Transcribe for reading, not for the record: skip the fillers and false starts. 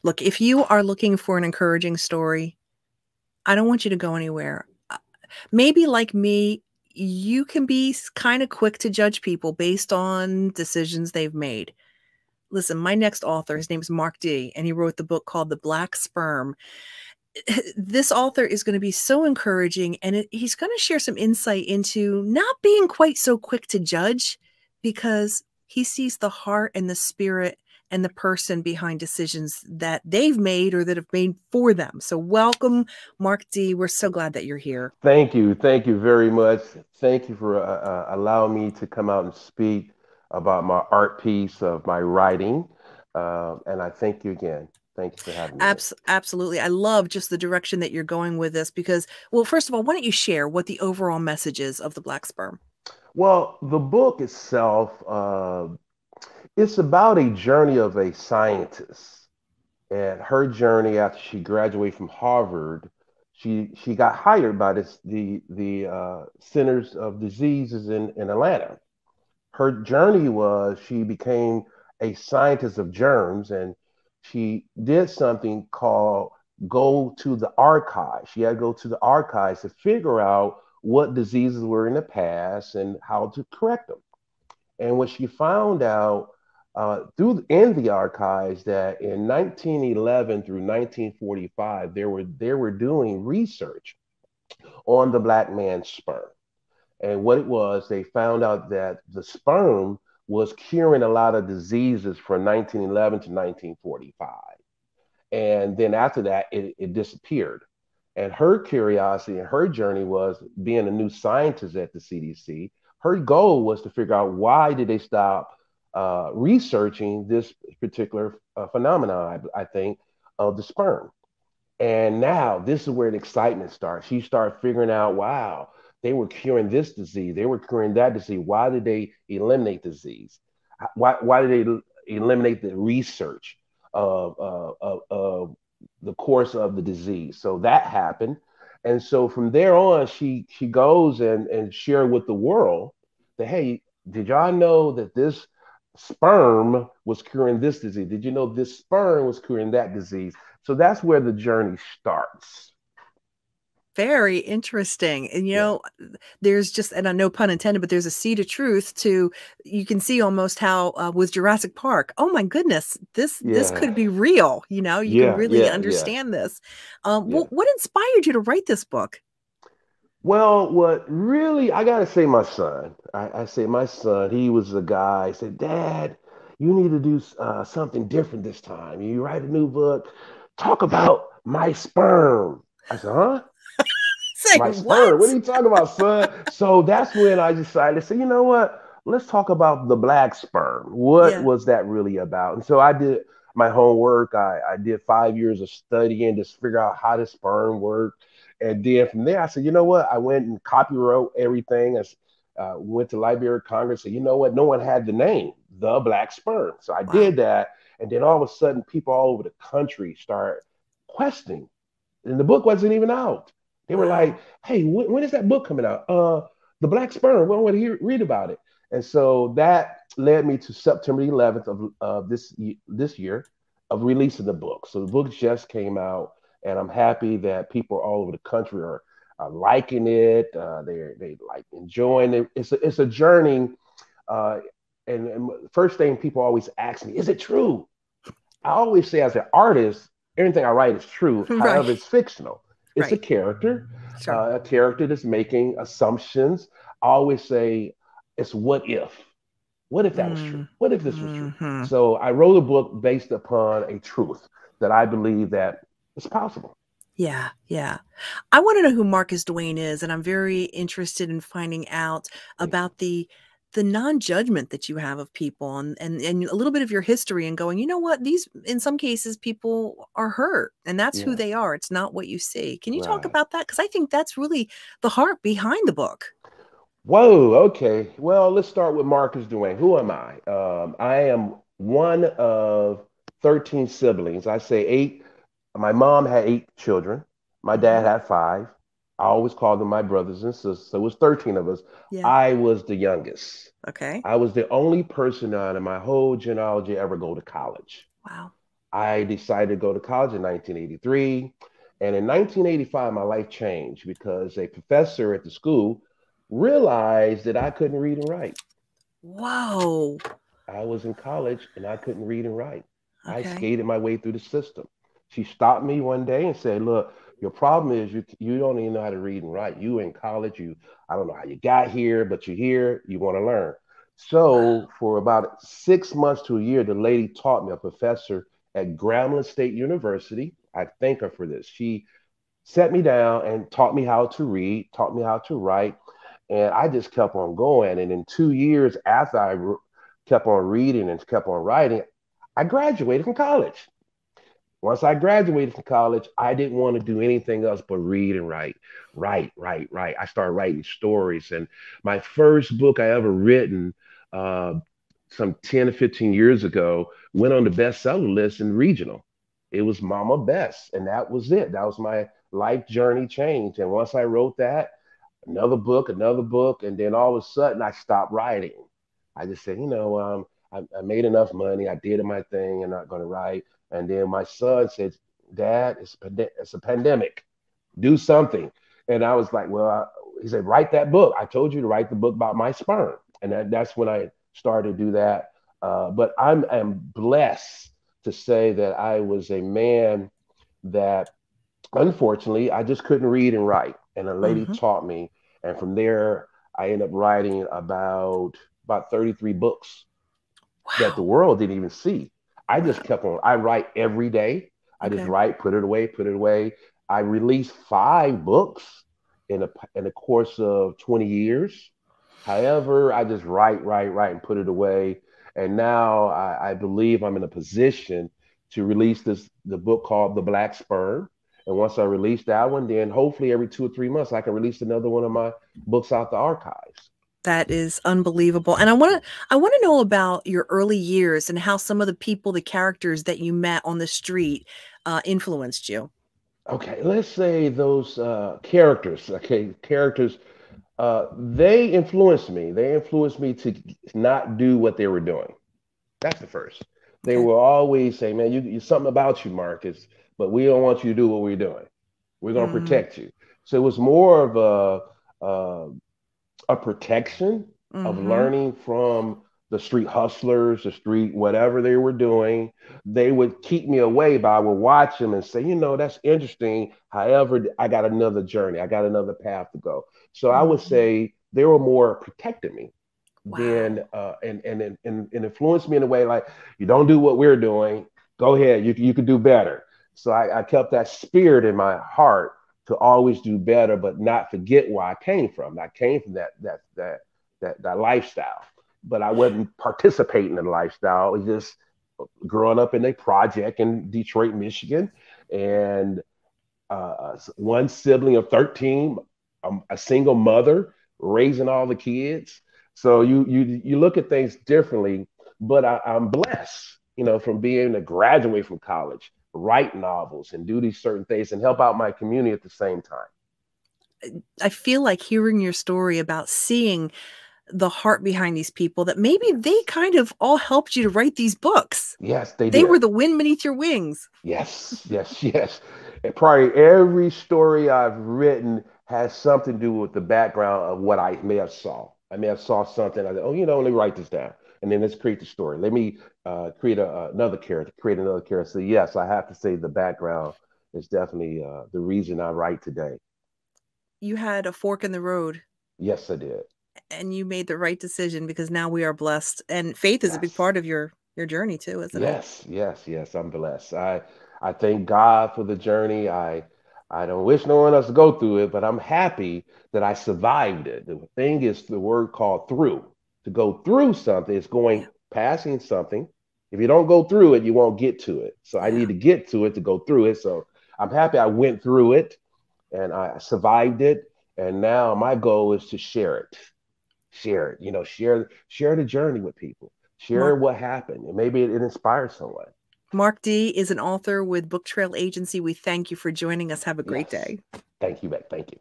Look, if you are looking for an encouraging story, I don't want you to go anywhere. Maybe like me, you can be kind of quick to judge people based on decisions they've made. Listen, my next author, his name is Mark D., and he wrote the book called The Black Sperm. This author is going to be so encouraging, and he's going to share some insight into not being quite so quick to judge, because he sees the heart and the spirit and the person behind decisions that they've made or that have made for them. So welcome, Mark D. We're so glad that you're here. Thank you. Thank you very much. Thank you for allowing me to come out and speak about my art piece of my writing. And I thank you again. Thank you for having me here. Absolutely. I love just the direction that you're going with this because, well, first of all, why don't you share what the overall message is of the Black Sperm? Well, the book itself, it's about a journey of a scientist and her journey after she graduated from Harvard. She got hired by the Centers of Diseases in Atlanta. Her journey was she became a scientist of germs, and she did something called go to the archives. She had to go to the archives to figure out what diseases were in the past and how to correct them. And what she found out through in the archives that in 1911 through 1945 they were doing research on the black man's sperm. And what it was, they found out that the sperm was curing a lot of diseases from 1911 to 1945. And then after that, it disappeared. And her curiosity and her journey was being a new scientist at the CDC. Her goal was to figure out why did they stop researching this particular phenomenon, I think, of the sperm. And now this is where the excitement starts. She started figuring out, wow, they were curing this disease. They were curing that disease. Why did they eliminate disease? Why did they eliminate the research of the course of the disease? So that happened. And so from there on, she goes and share with the world that, hey, did y'all know that this sperm was curing this disease? Did you know this sperm was curing that disease? So that's where the journey starts. Very interesting. And, Yeah. there's just, and I no pun intended, but there's a seed of truth to, you can see almost how with Jurassic Park, oh my goodness, this Yeah. could be real. You can Yeah. really Yeah. Yeah. understand this. Yeah. What inspired you to write this book? Well, what really, I gotta say, my son. I say my son. He was a guy. He said, "Dad, you need to do something different this time. You write a new book. Talk about my sperm." I said, "Huh? Say My sperm? What what? are you talking about, son?" So that's when I decided to say, you know what? Let's talk about the black sperm. What Yeah. was that really about? And so I did my homework. I did 5 years of studying to figure out how the sperm worked. And then from there, I said, you know what? I went and copyright everything. I went to Library of Congress. Said, you know what? No one had the name, the black sperm. So I Wow. did that. And then all of a sudden, people all over the country start questioning. And the book wasn't even out. They were like, Wow. "Hey, when is that book coming out? The Black Sperm. We want to read about it." And so that led me to September 11th of this year of releasing the book. So the book just came out, and I'm happy that people all over the country are liking it. They like enjoying it. It's a journey. Uh, and first thing people always ask me, is it true? I always say, as an artist, everything I write is true. Right. However, it's fictional. It's Right. Sure. a character that's making assumptions. I always say, it's what if? What if that was true? Mm, What if this was true? hmm. So I wrote a book based upon a truth that I believe that is possible. Yeah, yeah. I want to know who Marcus Dwayne is, and I'm very interested in finding out Thank you. about the non-judgment that you have of people and a little bit of your history and going, you know what, these in some cases people are hurt and that's who Yeah, they are. It's not what you see. Can you talk right. about that? Because I think that's really the heart behind the book. Whoa, okay. Well, let's start with Marcus Dwayne. Who am I? I am one of 13 siblings. I say eight. My mom had eight children. My Hmm. dad had five. I always called them my brothers and sisters. So it was 13 of us. Yeah. I was the youngest. Okay. I was the only person out of my whole genealogy ever go to college. Wow. I decided to go to college in 1983. And in 1985, my life changed because a professor at the school realized that I couldn't read and write. Whoa. I was in college and I couldn't read and write. I Okay. skated my way through the system. She stopped me one day and said, "Look, your problem is you don't even know how to read and write. You in college, I don't know how you got here, but you're here, you want to learn." Wow. So for about 6 months to a year, the lady taught me, a professor at Grambling State University. I thank her for this. She sat me down and taught me how to read, taught me how to write, and I just kept on going. And in 2 years after kept on reading and kept on writing, I graduated from college. Once I graduated from college, I didn't want to do anything else but read and write, write. I started writing stories, and my first book I ever written, uh, some 10 or 15 years ago, went on the bestseller list in regional. It was Mama Best, and that was it. That was my life journey change. And once I wrote that, another book, and then all of a sudden I stopped writing. I just said, I made enough money. I did my thing. I'm not going to write. And then my son said, "Dad, it's a pandemic. Do something." And I was like, "Well," he said, "Write that book. I told you to write the book about my sperm." And that's when I started to do that. But I'm blessed to say that I was a man that, unfortunately, I just couldn't read and write. And a lady Hmm. taught me. And from there, I ended up writing about 33 books that the Wow. world didn't even see. I just Wow. kept on. I write every day. I just Okay. write, put it away, put it away. I released 5 books in a course of 20 years. However, I just write, and put it away. And now I believe I'm in a position to release the book called The Black Sperm. And once I release that one, then hopefully every 2 or 3 months I can release another one of my books out the archives. That is unbelievable. And I want to know about your early years and how some of the people, the characters that you met on the street influenced you. Okay, let's say those characters. Okay, characters. They influenced me. They influenced me to not do what they were doing. That's the first. They Okay. will always say, "Man, you something about you, Marcus, but we don't want you to do what we're doing. We're gonna Mm, protect you." So it was more of a protection of mm-hmm. learning from the street hustlers, the street whatever they were doing. They would keep me away, but I would watch them and say, "That's interesting. However, I got another journey. I got another path to go." So I would Hmm. say they were more protecting me than Wow. and influenced me in a way like, "You don't do what we're doing. Go ahead. You could do better." So I kept that spirit in my heart to always do better, but not forget where I came from. I came from that lifestyle, but I wasn't participating in the lifestyle. It was just growing up in a project in Detroit, Michigan, and one sibling of 13, a single mother raising all the kids. So you look at things differently, but I'm blessed, from being able to graduate from college, write novels, and do these certain things and help out my community at the same time. I feel like hearing your story about seeing the heart behind these people that maybe they kind of all helped you to write these books. Yes, they They did. were the wind beneath your wings. Yes, yes, yes. And probably every story I've written has something to do with the background of what I may have saw. I may have saw something. I said, "Oh, let me write this down, and then let's create the story. Let me create another character, create another character." So yes, I have to say the background is definitely the reason I write today. You had a fork in the road Yes, I did. and you made the right decision because now we are blessed. And faith is a big Yes. part of your journey too, isn't it? Yes. I'm blessed. I thank God for the journey. I don't wish no one else to go through it, but I'm happy that I survived it. The thing is the word called through. To go through something is Yeah. going passing something. If you don't go through it, you won't get to it. So I Yeah. need to get to it to go through it. So I'm happy I went through it and I survived it. And now my goal is to share it. Share it. Share the journey with people. Share Mark what happened, and maybe it inspires someone. Mark D is an author with Book Trail Agency. We thank you for joining us. Have a great Yes. day. Thank you, Beck. Thank you.